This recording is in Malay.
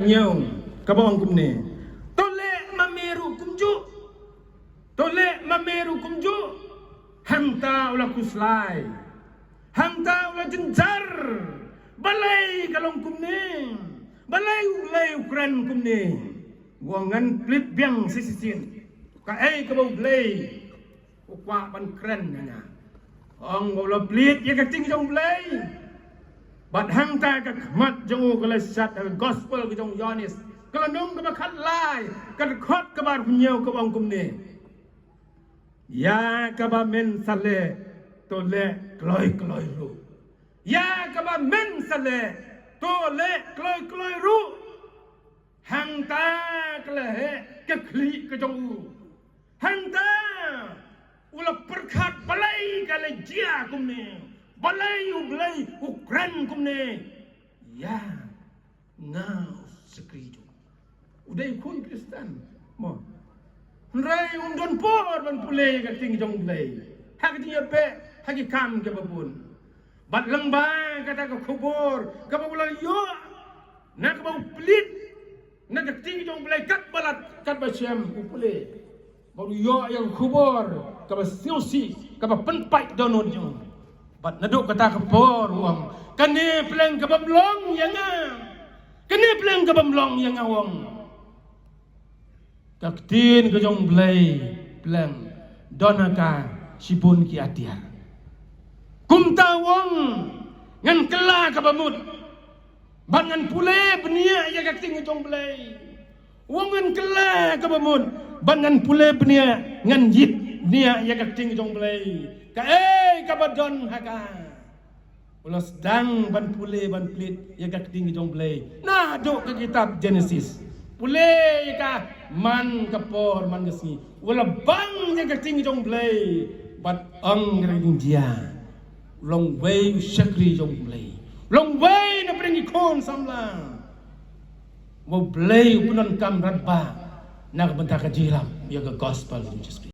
Nyong kabong kumne tole mameru kumju hangta ula kuslai hangta ula jenjar balai kalong kumne balai ulai ukran kumne wangan plit biang sisisin ka kabau blai ukwa ban kren nya ong bola plit ya kating jong blai bat hangta ka mat jong kala sat gospel ke jong Yohanes kala nong ka khat lai ka khot ka bar punyau ka bang kumne ya ka ba men sale to le kloi ru ya ka ba men sale to le kloi ru hangta kala he ka khli ka jong u hangta ula perkhat balai kala jia kumne balai ublai ukran kumne ya ngau sekrijo udai kun Kristen mo rai undon por ban pule ka ting jong blai hak ti pe hak kam ke babun bat lengba kata ka kubur ka babula yo na ka bau plit na ka ting jong blai kat balat kat ba syam pule baru yo yang kubur ka ba siosi ka ba penpai donon jong bat naduk kata kapor wong kane pleng kabamlong yang kane pleng kabamlong yang wong kaktin ke jong blai pleng donaka sipun ki atia kumta wong ngan kela kabamut bat ngan pule benia ya kaktin ke jong blai wong ngan kela kabamut bat ngan pule benia ngan yit nia ya kaktin ke jong blai ka kabadon haka ulas dang ban pule ban plit ya gak tinggi jong blai nah dok ke kitab Genesis pule ka man kapor man gesi wala bang ya gak tinggi jong blai bat ang ngering dia long way shakri jong blai long way na pringi kon samla mo blai punon kam radba na bentak jiram ya gospel Jesus